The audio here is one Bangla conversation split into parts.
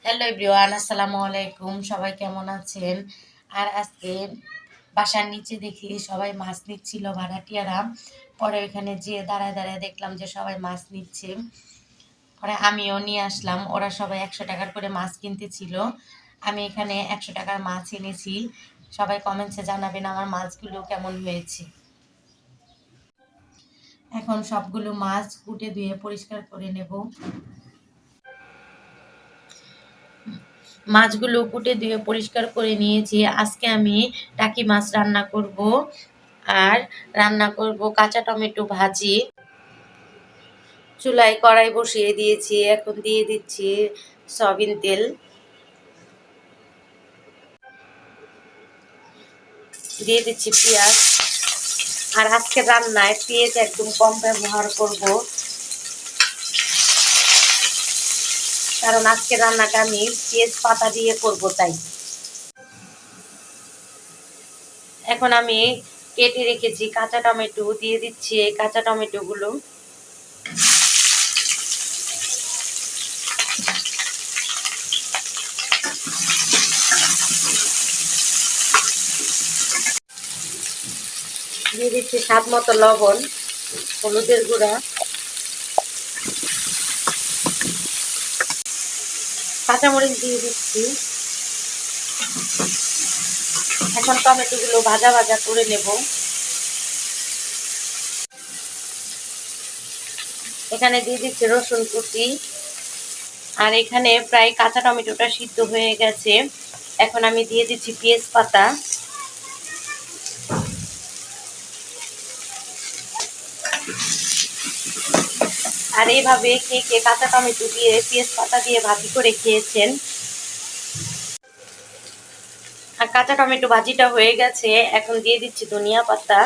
হ্যালো এভরিওয়ান, আসসালামু আলাইকুম। সবাই কেমন আছেন? আর আজকে বাসার নিচে দেখি সবাই মাছ নিচ্ছিল, ভাড়াটিয়ারা। পরে ওইখানে যেয়ে দাঁড়ায় দাঁড়ায় দেখলাম যে সবাই মাছ নিচ্ছে। পরে আমিও নিয়ে আসলাম। ওরা সবাই 100 টাকার করে মাছ কিনতেছিল। আমি এখানে 100 টাকার মাছ এনেছি। সবাই কমেন্টসে জানাবেন আমার মাছগুলো কেমন হয়েছে। এখন সবগুলো মাছ কুটে ধুয়ে পরিষ্কার করে নেব। মাছগুলো কুটে ধুয়ে পরিষ্কার করে নিয়েছি। আজকে আমি টাকি মাছ রান্না করব আর রান্না করব কাঁচা টমেটো ভাজি। চুলায় কড়াই বসিয়ে দিয়েছি, এখন দিয়ে দিচ্ছি সয়াবিন তেল, দিয়ে দিচ্ছি পেঁয়াজ। আর আজকে রান্নায় পেঁয়াজ একদম কম ব্যবহার করব, কারণ আজকে রান্নাটা আমি পেঁয়াজ পাতা দিয়ে করব তাই। এখন আমি কেটে রেখেছি কাঁচা টমেটো দিয়ে দিচ্ছি। এই কাঁচা টমেটোগুলো দিয়ে দিচ্ছি স্বাদ মতো লবণ, হলুদের গুঁড়া, কাঁচামরিচ দিয়ে দিচ্ছি। এখন টমেটোগুলো ভাজা ভাজা করে নেব। এখানে দিয়ে দিচ্ছি রসুন কুচি। আর এখানে প্রায় কাঁচা টমেটোটা সিদ্ধ হয়ে গেছে। এখন আমি দিয়ে দিচ্ছি পেঁয়াজ পাতা। আর এইভাবে কে কে কাঁচা টমেটো দিয়ে পেঁয়াজ পাতা দিয়ে ভাজি করে খেয়েছেন। আর কাঁচা টমেটো ভাজিটা হয়ে গেছে, এখন দিয়ে দিচ্ছি ধনিয়া পাতা।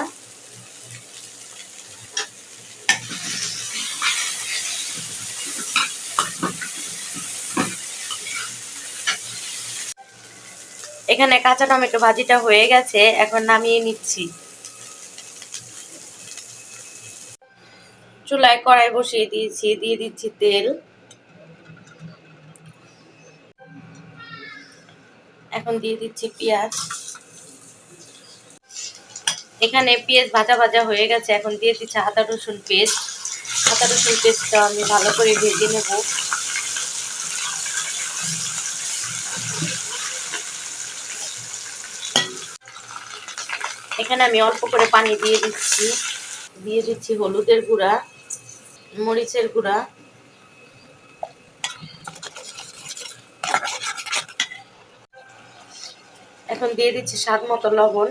এখানে কাঁচা টমেটো ভাজিটা হয়ে গেছে, এখন নামিয়ে নিচ্ছি। চুলায় কড়াই বসিয়ে দিয়েছি, দিয়ে দিচ্ছি তেল। এখন দিয়ে দিচ্ছি পেঁয়াজ। এখানে পেঁয়াজ ভাজা ভাজা হয়ে গেছে, এখন দিয়ে দিচ্ছি আদা রসুন পেস্ট। আদা রসুন পেস্টটা আমি ভালো করে ভেজে নেব। এখানে আমি অল্প করে পানি দিয়ে দিচ্ছি। দিয়ে দিচ্ছি হলুদের গুঁড়া, মরিচের গুঁড়া, এখন দিয়ে দিচ্ছি স্বাদ মতো লবণ।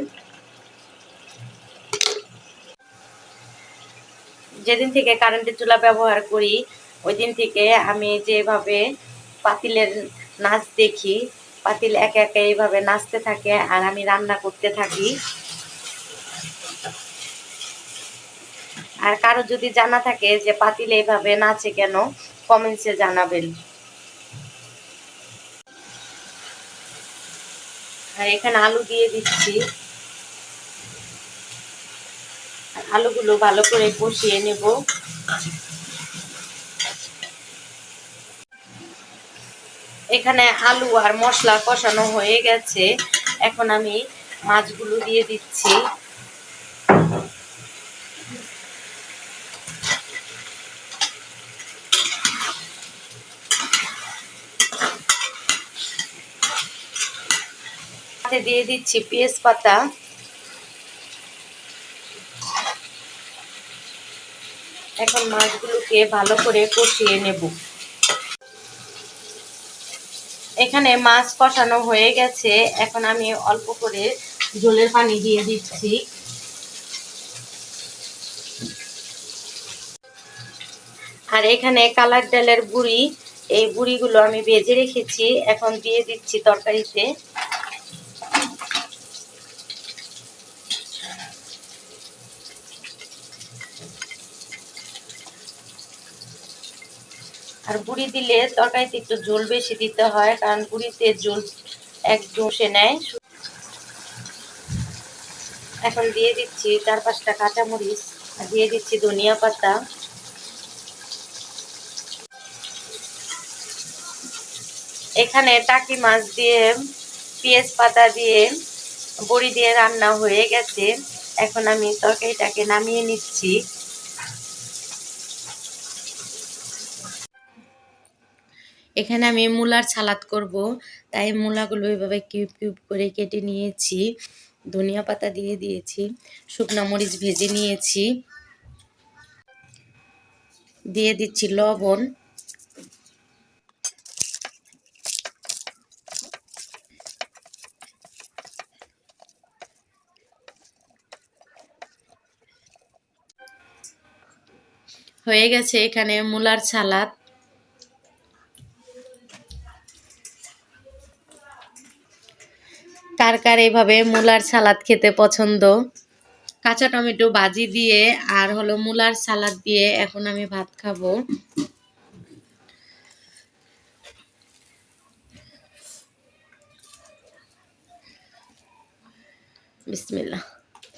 যেদিন থেকে কারেন্টের চুলা ব্যবহার করি ওই দিন থেকে আমি যেভাবে পাতিলের নাচ দেখি, পাতিল একে একে এইভাবে নাচতে থাকে আর আমি রান্না করতে থাকি। আর কারো যদি জানা থাকে যে পাতিল এইভাবে নাচে কেন, কমেন্টসে জানাবেন। আর এখানে আলু দিয়ে দিচ্ছি। আলুগুলো ভালো করে কষিয়ে নেব। এখানে আলু আর মশলা কষানো হয়ে গেছে, এখন আমি মাছগুলো দিয়ে দিচ্ছি। সাথে দিয়ে দিচ্ছি পেঁয়াজ পাতা। এখন মাছগুলোকে ভালো করে কষিয়ে নেব। এখানে মাছ কষানো হয়ে গেছে, এখন আমি অল্প করে ঝোলের পানি দিয়ে দিচ্ছি। আর এখানে কালার ডালের গুঁড়ি, এই গুঁড়িগুলো আমি ভেজে রেখেছি, এখন দিয়ে দিচ্ছি তরকারিতে। আর গুঁড়ি দিলে তরকারিতে একটু ঝোল বেশি দিতে হয়, কারণ গুঁড়িতে ঝোল একদম সে নেয়। এখন দিয়ে দিচ্ছি 4-5টা কাঁচামরিচ, আর দিয়ে দিচ্ছি ধনিয়া পাতা। এখানে টাকি মাছ দিয়ে পেঁয়াজ পাতা দিয়ে বড়ি দিয়ে রান্না হয়ে গেছে। এখন আমি তরকারিটাকে নামিয়ে নিচ্ছি। এখানে আমি মূলার সালাদ করব, তাই মূলাগুলো এভাবে কিউব কিউব করে কেটে নিয়েছি, ধনিয়া পাতা দিয়ে দিয়েছি, শুকনো মরিচ ভেজে নিয়েছি, দিয়ে দিচ্ছি লবণ, হয়ে গেছে এখানে মূলার সালাদ। কার কার এইভাবে মূলার সালাদ খেতে পছন্দ? কাঁচা টমেটো ভাজি দিয়ে আর হলো মূলার সালাদ দিয়ে এখন আমি ভাত খাবো। বিসমিল্লাহ।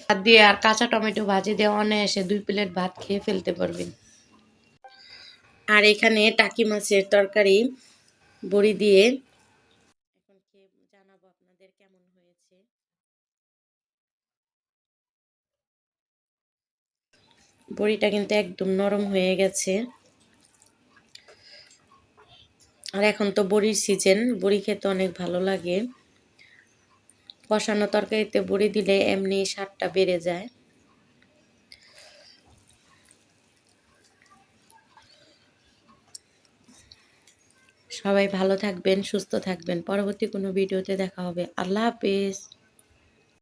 ভাত দিয়ে আর কাঁচা টমেটো ভাজি দিয়ে অনায়াসে 2 প্লেট ভাত খেয়ে ফেলতে পারবেন। আর এখানে টাকি মাছের তরকারি বড়ি দিয়ে। এখন খেয়ে জানাবো আপনাদের কেমন হয়েছে। বড়িটা কিন্তু একদম নরম হয়ে গেছে। আর এখন তো বড়ির সিজন, বড়ি খেতে অনেক ভালো লাগে। কষানো তরকারিতে বড়ি দিলে এমনি স্বাদটা বেড়ে যায়। সবাই ভালো থাকবেন, সুস্থ থাকবেন। পরবর্তী কোনো ভিডিওতে দেখা হবে। আল্লাহ হাফেজ।